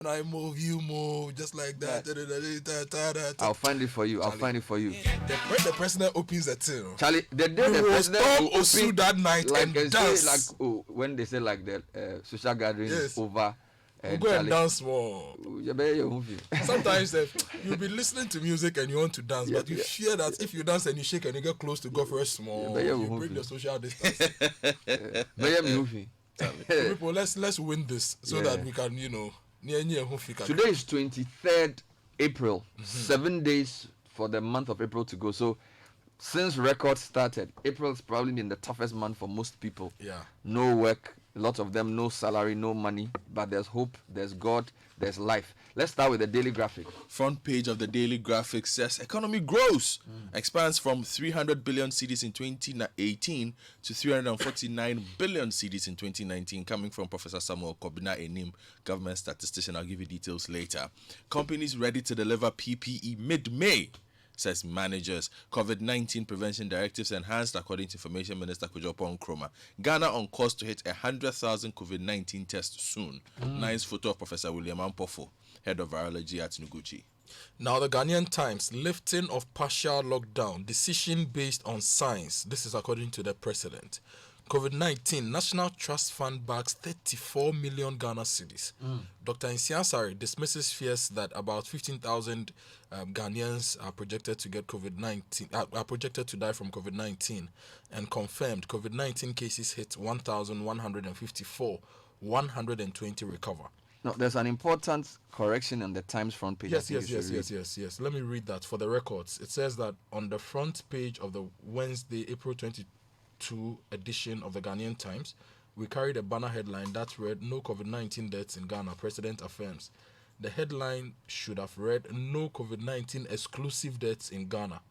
When I move, you move, just like that. I'll find it for you. I'll Charlie, find it for you. when the president opens the till, Charlie, the day we the will president storm will Osu open, that night like and say, like dance. when they say like the social gathering is Yes, over, we'll and go and Charlie, dance more. you better your movie. Sometimes you'll be listening to music and you want to dance, Yeah, but you yeah, fear that if you dance and you shake and you get close to go for a yeah, small, better your you break movie. the social distance. Better your movie. So people, let's win this so that Yeah. we can, near who Today is 23rd April. 7 days for the month of April to go. So since records started, April has probably been the toughest month for most people. Yeah. No work, lots of them no salary, no money, but there's hope, there's God, there's life. Let's start with the daily graphic. Front page of the daily graphic says economy grows, expands from 300 billion cedis in 2018 to 349 billion cedis in 2019, coming from Professor Samuel Kobina Enim, government statistician. I'll give you details later. Companies ready to deliver PPE mid-May, says managers. COVID-19 prevention directives enhanced, according to Information Minister Kujopon Nkrumah. Ghana on course to hit 100,000 COVID-19 tests soon. Nice photo of Professor William Ampofo, head of virology at Nuguchi. Now, the Ghanaian Times, lifting of partial lockdown, decision based on science. This is according to the president. COVID-19, National Trust Fund backs 34 million Ghana cedis. Dr. Nsiasari dismisses fears that about 15,000 Ghanaians are projected to get COVID-19, are projected to die from COVID-19, and confirmed COVID-19 cases hit 1,154, 120 recover. Now, there's an important correction on the Times front page. Yes. Let me read that for the records. It says that on the front page of the Wednesday, April 22 edition of the Ghanaian Times, we carried a banner headline that read, "No COVID-19 deaths in Ghana, President affirms." The headline should have read, "No COVID-19 exclusive deaths in Ghana,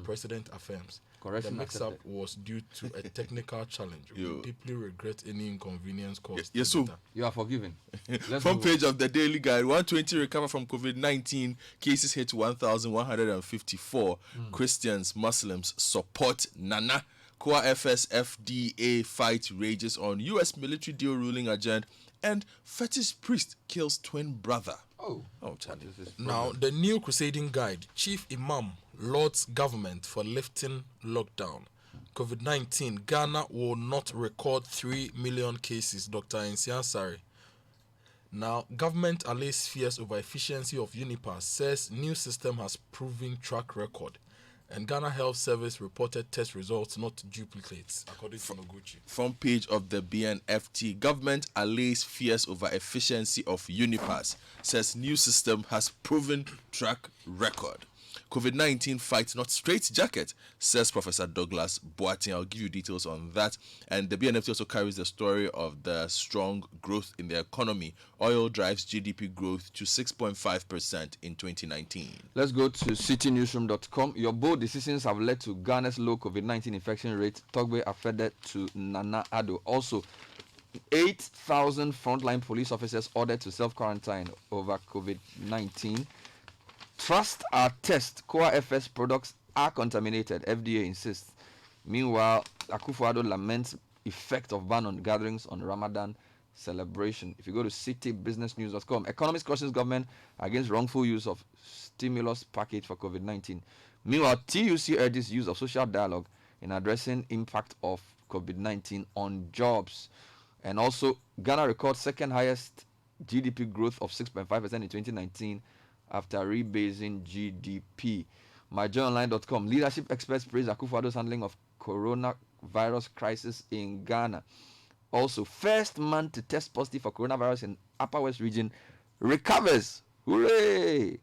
President affirms." Correction The mix-up accepted. was due to a technical challenge. We Yo. deeply regret any inconvenience caused. Yes, so You are forgiven. Let's front move. page of the Daily Guide, 120 recover from COVID-19, cases hit 1,154. Christians, Muslims support Nana. Core FS FDA fight rages on US military deal ruling agenda, and fetish priest kills twin brother. Oh, Charlie. this is Now, the new crusading guide, Chief Imam lauds government for lifting lockdown. COVID-19, Ghana will not record 3 million cases, Dr. Nsiasari. Now, government allays fears over efficiency of Unipass, says new system has proven track record. And Ghana Health Service reported test results not duplicates, according to Noguchi. Front page of the BNFT, government allays fears over efficiency of Unipass, says new system has proven track record. COVID-19 fight not straight jacket, says Professor Douglas Boating. I'll give you details on that. And the BNFT also carries the story of the strong growth in the economy. Oil drives GDP growth to 6.5% in 2019. Let's go to citynewsroom.com. Your bold decisions have led to Ghana's low COVID-19 infection rate. Togbe affected to Nana Addo. Also, 8,000 frontline police officers ordered to self-quarantine over COVID-19. Trust our test. Core FS products are contaminated, FDA insists. Meanwhile, Akufo-Addo laments effect of ban on gatherings on Ramadan celebration. If you go to citybusinessnews.com, economist cautions government against wrongful use of stimulus package for COVID-19. Meanwhile, TUC urges use of social dialogue in addressing impact of COVID-19 on jobs. And also, Ghana records second highest GDP growth of 6.5% in 2019 after rebasing GDP. MyJoyOnline.com, leadership experts praise Akufo-Addo's handling of coronavirus crisis in Ghana. Also, first man to test positive for coronavirus in Upper West region recovers. Hooray!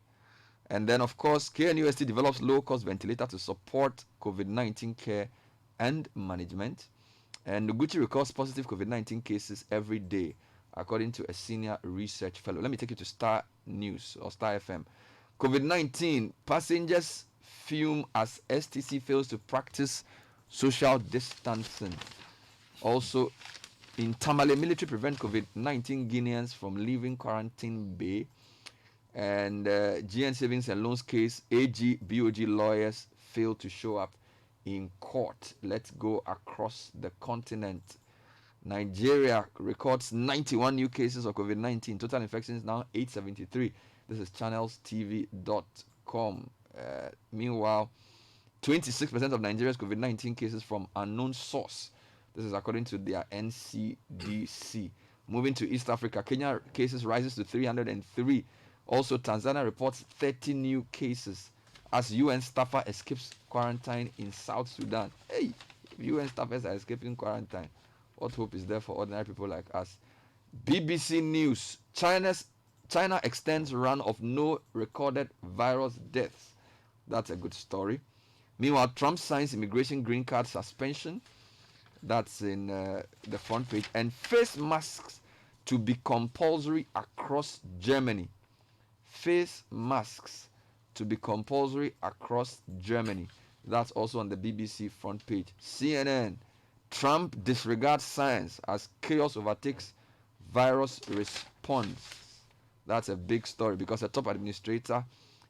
And then, of course, KNUST develops low-cost ventilator to support COVID-19 care and management. And Noguchi records positive COVID-19 cases every day, according to a senior research fellow. Let me take you to Star News or Star FM. COVID-19, passengers fume as STC fails to practice social distancing. Also, in Tamale, military prevent COVID-19 Guineans from leaving quarantine bay. And GN Savings and Loans case, AG, BOG lawyers fail to show up in court. Let's go across the continent. Nigeria records 91 new cases of COVID-19. Total infections now 873. This is channelstv.com. Meanwhile, 26% of Nigeria's COVID-19 cases from unknown source. This is according to their NCDC. Moving to East Africa, Kenya cases rises to 303. Also, Tanzania reports 30 new cases as UN staffer escapes quarantine in South Sudan. Hey, if UN staffers are escaping quarantine, what hope is there for ordinary people like us? BBC News, China extends run of no recorded virus deaths. That's a good story. Meanwhile, Trump signs immigration green card suspension. That's in the front page. And face masks to be compulsory across Germany. Face masks to be compulsory across Germany. That's also on the BBC front page. CNN, Trump disregards science as chaos overtakes virus response. That's a big story because a top administrator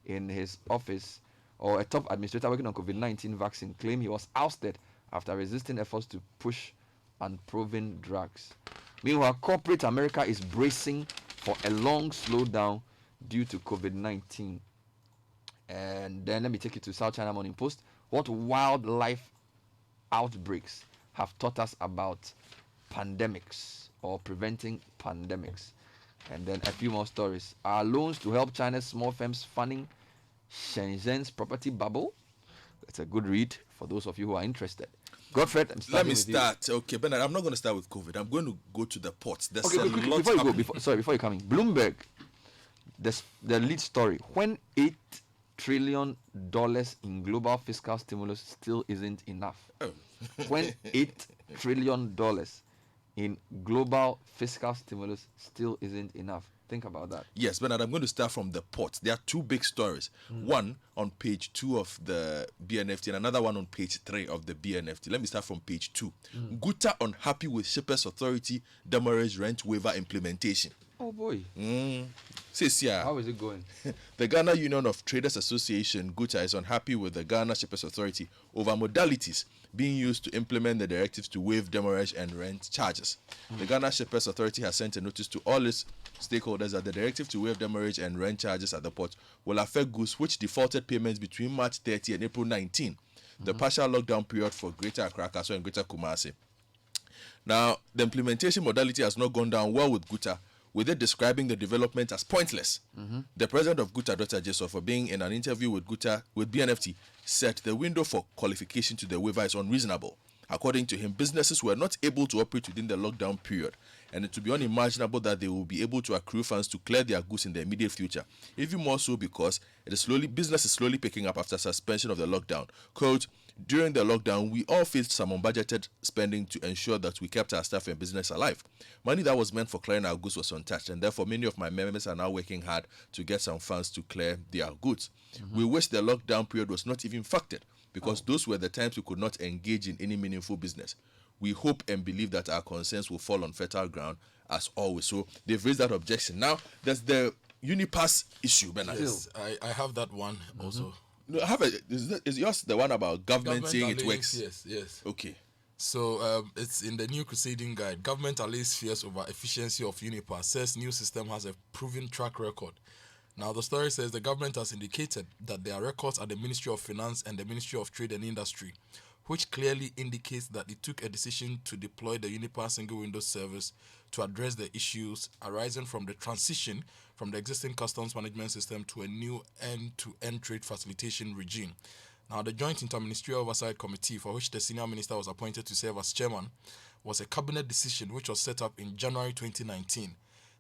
in his office, or a top administrator working on COVID-19 vaccine, claimed he was ousted after resisting efforts to push unproven drugs. Meanwhile, corporate America is bracing for a long slowdown due to COVID-19. And then let me take you to South China Morning Post. What wildlife outbreaks have taught us about pandemics or preventing pandemics? And then a few more stories. Are loans to help China's small firms funding Shenzhen's property bubble? That's a good read for those of you who are interested. Godfred, I'm starting Let me with start. Okay, Bernard, I'm not going to start with COVID. I'm going to go to the ports. There's you. a Okay, lot before you go, happening. before you're coming, Bloomberg, the lead story, when $8 trillion in global fiscal stimulus still isn't enough. Oh. When $8 trillion in global fiscal stimulus still isn't enough. Think about that. Yes, Bernard, I'm going to start from the port. There are two big stories. One on page 2 of the BNFT and another one on page 3 of the BNFT. Let me start from page 2. Guta unhappy with Shippers Authority demurrage rent waiver implementation. Oh boy. Says here, How is it going? the Ghana Union of Traders Association, Guta, is unhappy with the Ghana Shippers Authority over modalities being used to implement the directives to waive demurrage and rent charges. The Ghana Shippers Authority has sent a notice to all its stakeholders that the directive to waive demurrage and rent charges at the port will affect goods which defaulted payments between March 30 and April 19, the partial lockdown period for Greater Accra, Kaso, and Greater Kumasi. Now, the implementation modality has not gone down well with Guta, with it describing the development as pointless. The president of Guta, Dr. Jesoph, being in an interview with Guta with BNFT, said the window for qualification to the waiver is unreasonable. According to him, businesses were not able to operate within the lockdown period, and it would be unimaginable that they will be able to accrue funds to clear their goods in the immediate future. Even more so because business is slowly picking up after suspension of the lockdown. Quote, during the lockdown, we all faced some unbudgeted spending to ensure that we kept our staff and business alive. Money that was meant for clearing our goods was untouched, and therefore many of my members are now working hard to get some funds to clear their goods. We wish the lockdown period was not even factored, because those were the times we could not engage in any meaningful business. We hope and believe that our concerns will fall on fertile ground as always. So they've raised that objection. Now, there's the Unipass issue, Bernard. Yes, I have that one also. No, is yours the one about government saying it allays, works? Yes. Okay. So it's in the new proceeding guide. Government allays fears over efficiency of Unipass, says new system has a proven track record. Now, the story says the government has indicated that there are records at the Ministry of Finance and the Ministry of Trade and Industry, which clearly indicates that it took a decision to deploy the Unipass single window service to address the issues arising from the transition from the existing customs management system to a new end-to-end trade facilitation regime. Now, the Joint Interministerial Oversight Committee, for which the senior minister was appointed to serve as chairman, was a cabinet decision which was set up in January 2019.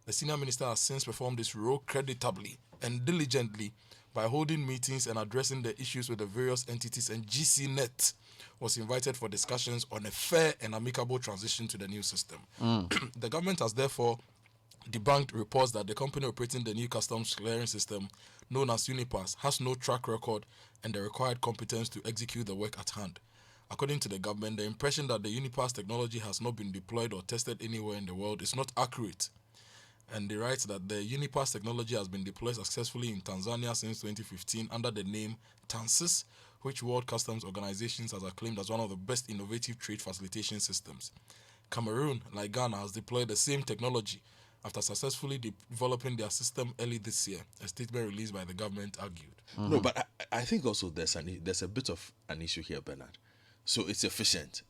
The senior minister has since performed this role creditably and diligently by holding meetings and addressing the issues with the various entities, and GCNet was invited for discussions on a fair and amicable transition to the new system. The government has therefore debunked reports that the company operating the new customs clearing system, known as Unipass, has no track record and the required competence to execute the work at hand. According to the government, the impression that the Unipass technology has not been deployed or tested anywhere in the world is not accurate. And they write that the Unipass technology has been deployed successfully in Tanzania since 2015 under the name TANSYS, which World Customs Organizations has acclaimed as one of the best innovative trade facilitation systems. Cameroon, like Ghana, has deployed the same technology after successfully developing their system early this year. A statement released by the government argued. No, but I think also there's a bit of an issue here, Bernard. So it's efficient.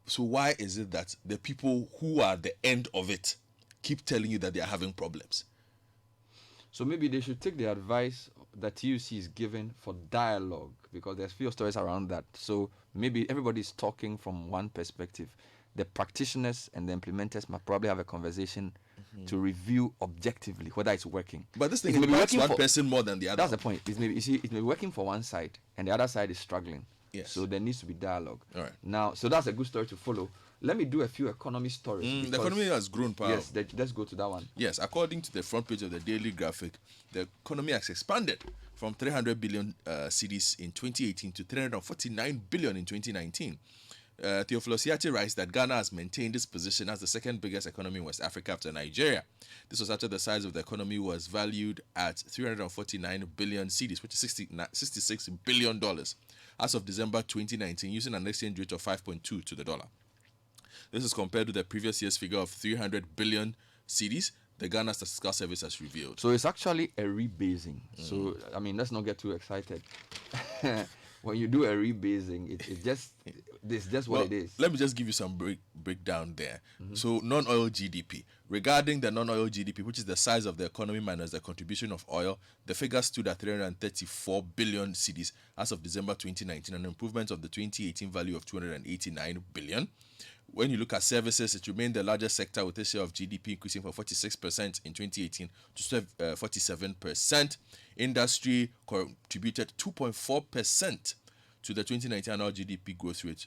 So why is it that the people who are the end of it keep telling you that they are having problems? So maybe they should take the advice that TUC is giving for dialogue, because there's few stories around that. So maybe everybody's talking from one perspective. The practitioners and the implementers might probably have a conversation to review objectively whether it's working. But this thing It may be impacts working one for- person more than the other. That's the point. You see, it may be working for one side and the other side is struggling. Yes. So there needs to be dialogue. All right. Now, so that's a good story to follow. Let me do a few economy stories. The because- economy has grown, pal. Yes, let's go to that one. Yes, according to the front page of the Daily Graphic, the economy has expanded from 300 billion cedis in 2018 to 349 billion in 2019. Theophilus Yati writes that Ghana has maintained its position as the second biggest economy in West Africa after Nigeria. This was after the size of the economy was valued at 349 billion cedis, which is $66 billion as of December 2019, using an exchange rate of 5.2 to the dollar. This is compared to the previous year's figure of 300 billion cedis, the Ghana Statistical Service has revealed. So it's actually a rebasing. So, I mean, let's not get too excited. When you do a rebasing, it's just what it is. Let me just give you some breakdown there. So, non-oil GDP. Regarding the non-oil GDP, which is the size of the economy minus the contribution of oil, the figure stood at 334 billion cedis as of December 2019, an improvement of the 2018 value of 289 billion. When you look at services, it remained the largest sector, with a share of GDP increasing from 46% in 2018 to 47%. Industry contributed 2.4% to the 2019 annual GDP growth rate,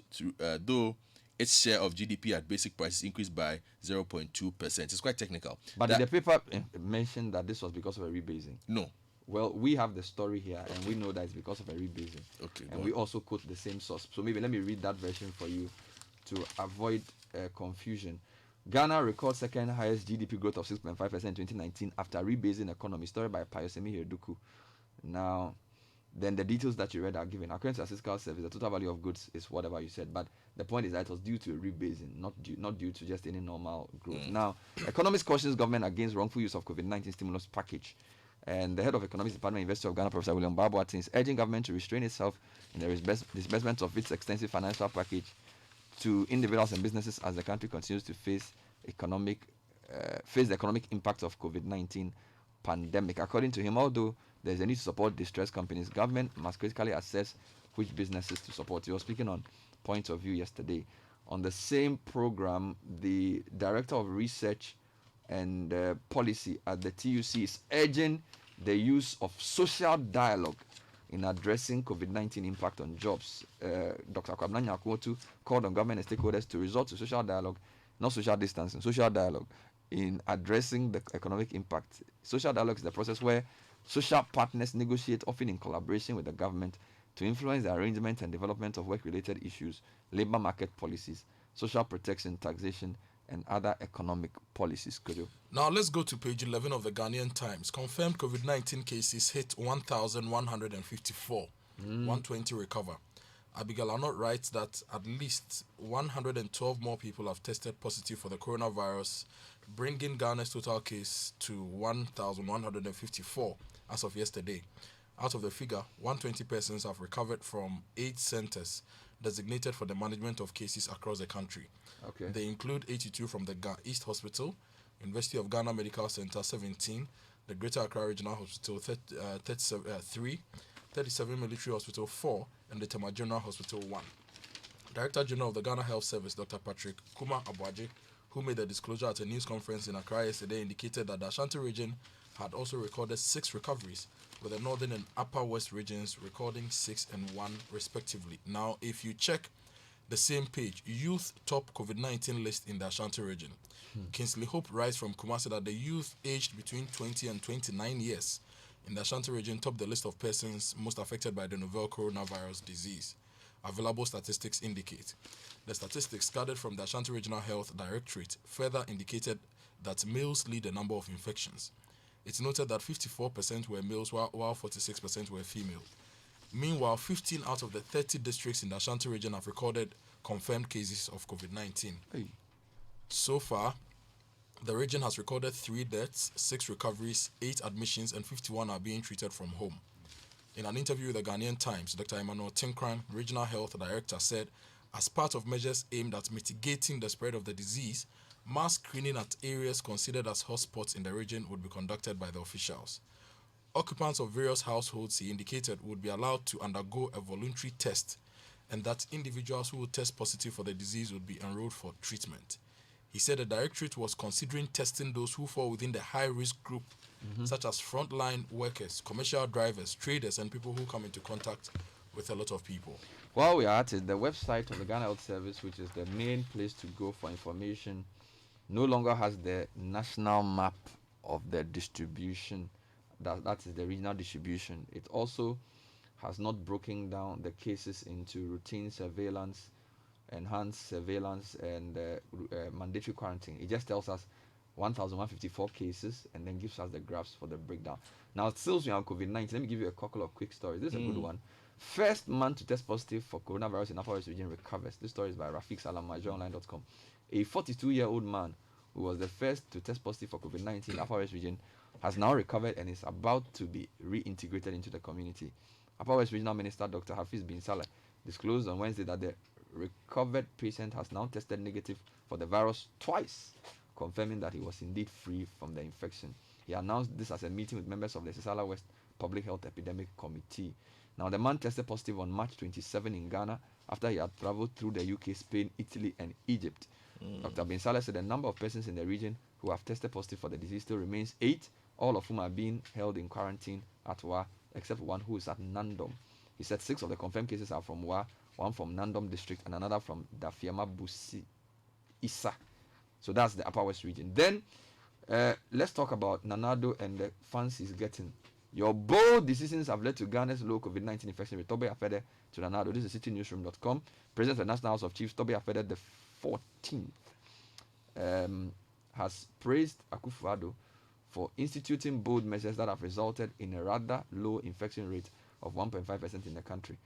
though its share of GDP at basic prices increased by 0.2%. It's quite technical. But the paper mentioned that this was because of a rebasing. No. Well, we have the story here, and we know that it's because of a rebasing. Okay, And we also quote the same source. So maybe let me read that version for you to avoid confusion. Ghana records second highest GDP growth of 6.5% in 2019 after rebasing economy. Story by Payosemi Hirduku. Now, then the details that you read are given. According to the Statistical Service, the total value of goods is whatever you said, but the point is that it was due to a rebasing, not due to just any normal growth. Now, economists cautions government against wrongful use of COVID-19 stimulus package. And the head of Economics Department, University of Ghana, Professor William Barboatin, is urging government to restrain itself in the disbursement of its extensive financial package to individuals and businesses as the country continues to face the economic impact of COVID-19 pandemic. According to him, although there is a need to support distressed companies, government must critically assess which businesses to support. He was speaking on Point of View yesterday. On the same program, the Director of Research and Policy at the TUC is urging the use of social dialogue in addressing COVID-19 impact on jobs. Dr. Kwabena Nyakwotu called on government and stakeholders to resort to social dialogue, not social distancing, social dialogue in addressing the economic impact. Social dialogue is the process where social partners negotiate, often in collaboration with the government, to influence the arrangement and development of work-related issues, labor market policies, social protection, taxation, and other economic policies. Now let's go to page 11 of the Ghanaian Times. Confirmed COVID-19 cases hit 1,154. 120 recover. Abigail Arnott writes that at least 112 more people have tested positive for the coronavirus, bringing Ghana's total case to 1,154 as of yesterday. Out of the figure, 120 persons have recovered from 8 centers designated for the management of cases across the country. Okay. They include 82 from the East Hospital, University of Ghana Medical Center 17, the Greater Accra Regional Hospital 3, 37 Military Hospital 4, and the Tema General Hospital 1. Director General of the Ghana Health Service, Dr. Patrick Kuma Abuaje, who made the disclosure at a news conference in Accra yesterday, indicated that the Ashanti region had also recorded 6 recoveries, with the Northern and Upper West regions recording 6 and 1 respectively. Now, if you check the same page, youth top COVID-19 list in the Ashanti region. Kingsley Hope writes from Kumasi that the youth aged between 20 and 29 years in the Ashanti region top the list of persons most affected by the novel coronavirus disease. Available statistics indicate. The statistics gathered from the Ashanti Regional Health Directorate further indicated that males lead the number of infections. It's noted that 54% were males while 46% were female. Meanwhile, 15 out of the 30 districts in the Ashanti region have recorded confirmed cases of COVID-19. Hey. So far, the region has recorded 3 deaths, 6 recoveries, 8 admissions, and 51 are being treated from home. In an interview with the Ghanaian Times, Dr. Emmanuel Tinkran, Regional Health Director, said, as part of measures aimed at mitigating the spread of the disease, mass screening at areas considered as hotspots in the region would be conducted by the officials. Occupants of various households, he indicated, would be allowed to undergo a voluntary test, and that individuals who would test positive for the disease would be enrolled for treatment. He said the directorate was considering testing those who fall within the high-risk group, such as frontline workers, commercial drivers, traders, and people who come into contact with a lot of people. While we are at it, the website of the Ghana Health Service, which is the main place to go for information, no longer has the national map of the distribution. That is the regional distribution. It also has not broken down the cases into routine surveillance, enhanced surveillance, and mandatory quarantine. It just tells us 1,154 cases and then gives us the graphs for the breakdown. Now, still we are on COVID-19. Let me give you a couple of quick stories. This is a good one. First man to test positive for coronavirus in Upper West Region recovers. This story is by Rafik Salam, MyJoyOnline.com. A 42-year-old man who was the first to test positive for COVID-19 in Upper West Region has now recovered and is about to be reintegrated into the community. Upper West Regional Minister Dr. Hafiz bin Saleh disclosed on Wednesday that the recovered patient has now tested negative for the virus twice, confirming that he was indeed free from the infection. He announced this as a meeting with members of the Sisala West Public Health Epidemic Committee. Now, the man tested positive on March 27 in Ghana after he had traveled through the UK, Spain, Italy, and Egypt. Dr. Bin Saleh said the number of persons in the region who have tested positive for the disease still remains 8, all of whom are being held in quarantine at Wa, except one who is at Nandom. He said 6 of the confirmed cases are from Wa, one from Nandom district, and another from Dafiama Busi Isa. So that's the Upper West region. Then let's talk about Nanado and the funds he's getting. Your bold decisions have led to Ghana's low COVID-19 infection rate. Tobe Afede to Nanado. This is CitiNewsroom.com. President of the National House of Chiefs, Tobe Afede, the 14th, has praised Akufo-Addo for instituting bold measures that have resulted in a rather low infection rate of 1.5% in the country.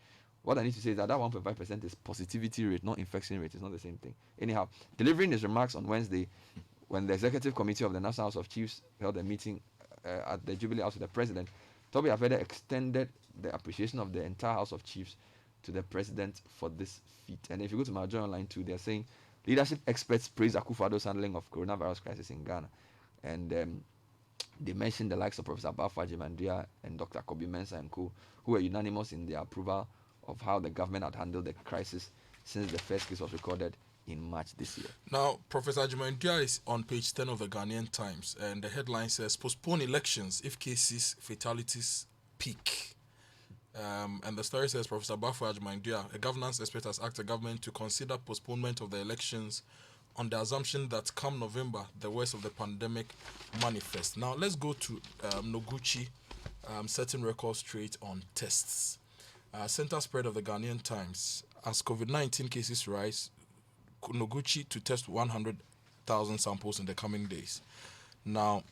What I need to say is that 1.5% is positivity rate, not infection rate. It's not the same thing. Anyhow, delivering his remarks on Wednesday when the Executive Committee of the National House of Chiefs held a meeting at the Jubilee House with the President, Toby Afede extended the appreciation of the entire House of Chiefs to the President for this feat. And if you go to my journal line too, they're saying leadership experts praise Akufo-Addo's handling of coronavirus crisis in Ghana. And they mentioned the likes of Professor Bafa Jimandia and Dr. Kobi Mensah and co, who were unanimous in their approval of how the government had handled the crisis since the first case was recorded in March this year. Now, Professor Jimandia is on page 10 of the Ghanaian Times, and the headline says, postpone elections if cases, fatalities peak. And the story says, Professor Bafa Jimandia, a governance expert, has asked the government to consider postponement of the elections on the assumption that come November, the worst of the pandemic manifests. Now, let's go to Noguchi, setting records straight on tests. Center spread of the Ghanaian Times. As COVID-19 cases rise, Noguchi to test 100,000 samples in the coming days. Now,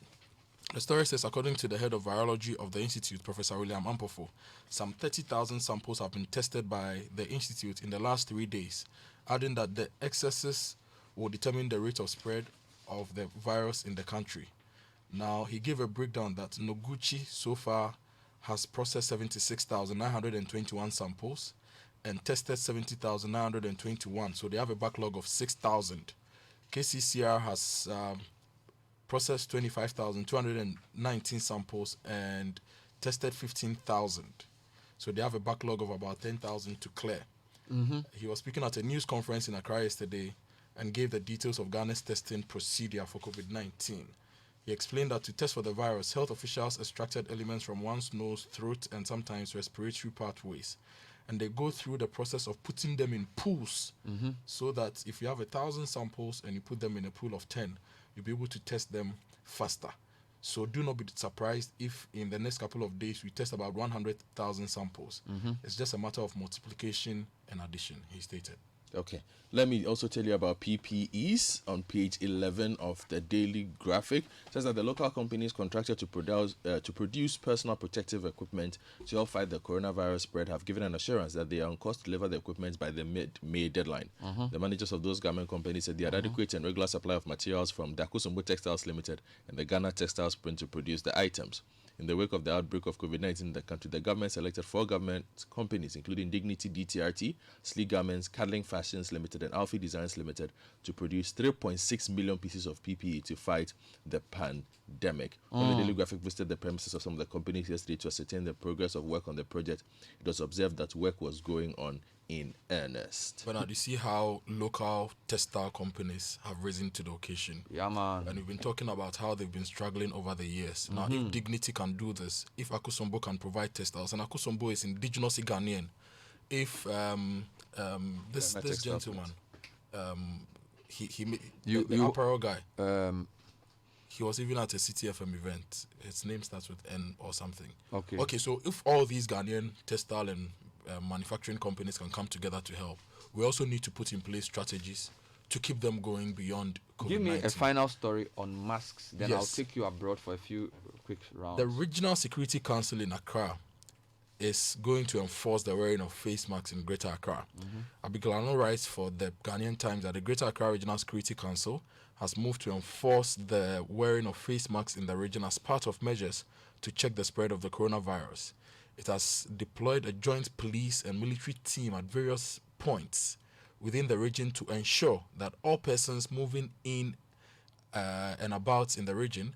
the story says, according to the head of virology of the institute, Professor William Ampofo, some 30,000 samples have been tested by the institute in the last 3 days, adding that the excesses will determine the rate of spread of the virus in the country. Now, he gave a breakdown that Noguchi so far has processed 76,921 samples and tested 70,921. So they have a backlog of 6,000. KCCR has processed 25,219 samples and tested 15,000. So they have a backlog of about 10,000 to clear. He was speaking at a news conference in Accra yesterday and gave the details of Ghana's testing procedure for COVID-19. He explained that to test for the virus, health officials extracted elements from one's nose, throat, and sometimes respiratory pathways. And they go through the process of putting them in pools so that if you have 1,000 samples and you put them in a pool of 10, you'll be able to test them faster. So do not be surprised if in the next couple of days we test about 100,000 samples. It's just a matter of multiplication and addition, he stated. Okay. Let me also tell you about PPEs on page 11 of the Daily Graphic. It says that the local companies contracted to produce personal protective equipment to help fight the coronavirus spread have given an assurance that they are on course to deliver the equipment by the mid-May deadline. The managers of those garment companies said they had adequate and regular supply of materials from Dakusumbu Textiles Limited and the Ghana Textiles Print to produce the items. In the wake of the outbreak of COVID-19 in the country, the government selected 4 government companies, including Dignity DTRT, Sleek Garments, Cuddling Fashions Limited, and Alfie Designs Limited, to produce 3.6 million pieces of PPE to fight the pandemic. When the Daily Graphic visited the premises of some of the companies yesterday to ascertain the progress of work on the project, it was observed that work was going on in earnest. But now you see how local textile companies have risen to the occasion. Yeah, man. And we've been talking about how they've been struggling over the years. Now, if Dignity can do this, if Akusombo can provide textiles, and Akusombo is indigenously Ghanaian, if this gentleman, the apparel guy, he was even at a Citi FM event. His name starts with N or something. Okay, so if all these Ghanaian textile and manufacturing companies can come together to help, we also need to put in place strategies to keep them going beyond COVID-19. Give me a final story on masks, then Yes. I'll take you abroad for a few quick rounds. The Regional Security Council in Accra is going to enforce the wearing of face masks in Greater Accra. Abigail Arno writes for the Ghanaian Times that the Greater Accra Regional Security Council has moved to enforce the wearing of face masks in the region as part of measures to check the spread of the coronavirus. It has deployed a joint police and military team at various points within the region to ensure that all persons moving in and about in the region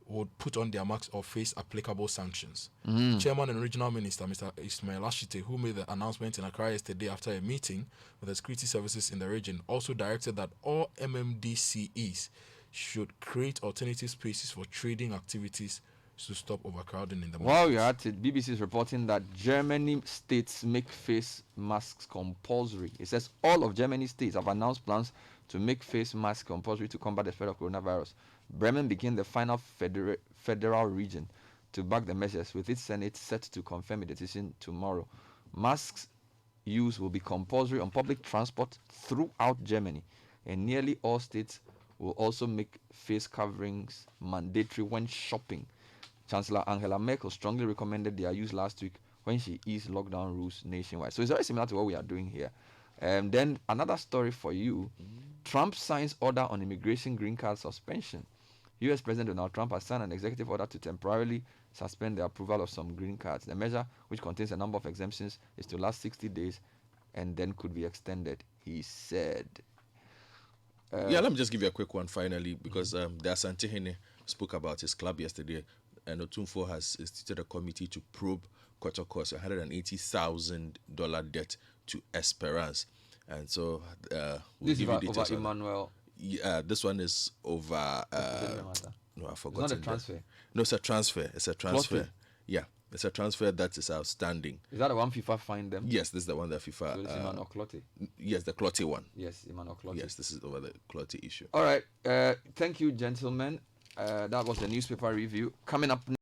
would put on their masks or face applicable sanctions. Chairman and Regional Minister, Mr. Ismail Ashite, who made the announcement in Accra yesterday after a meeting with the security services in the region, also directed that all MMDCEs should create alternative spaces for trading activities to stop overcrowding in the market. While you're at it, BBC is reporting that Germany states make face masks compulsory. It says all of Germany states have announced plans to make face masks compulsory to combat the spread of coronavirus. Bremen became the final federal region to back the measures, with its Senate set to confirm a decision tomorrow. Masks use will be compulsory on public transport throughout Germany, and nearly all states will also make face coverings mandatory when shopping. Chancellor Angela Merkel strongly recommended their use last week when she eased lockdown rules nationwide. So it's very similar to what we are doing here. Then another story for you. Trump signs order on immigration green card suspension. U.S. President Donald Trump has signed an executive order to temporarily suspend the approval of some green cards. The measure, which contains a number of exemptions, is to last 60 days and then could be extended, he said. Let me just give you a quick one finally, because the Asante Hene spoke about his club yesterday, and Otumfo has instituted a committee to probe Kotoko's $180,000 debt to Esperance. And so This is over Emmanuel. Yeah, this one is over. No, I forgot. It's not a transfer. No, it's a transfer. It's a transfer. Clotty. Yeah, it's a transfer that is outstanding. Is that the one FIFA fined them? Yes, this is the one that FIFA. So it's Emmanuel Clotty. Yes, the Clotty one. Yes, Emmanuel Clotty. Yes, this is over the Clotty issue. All right. Thank you, gentlemen. That was the newspaper review. Coming up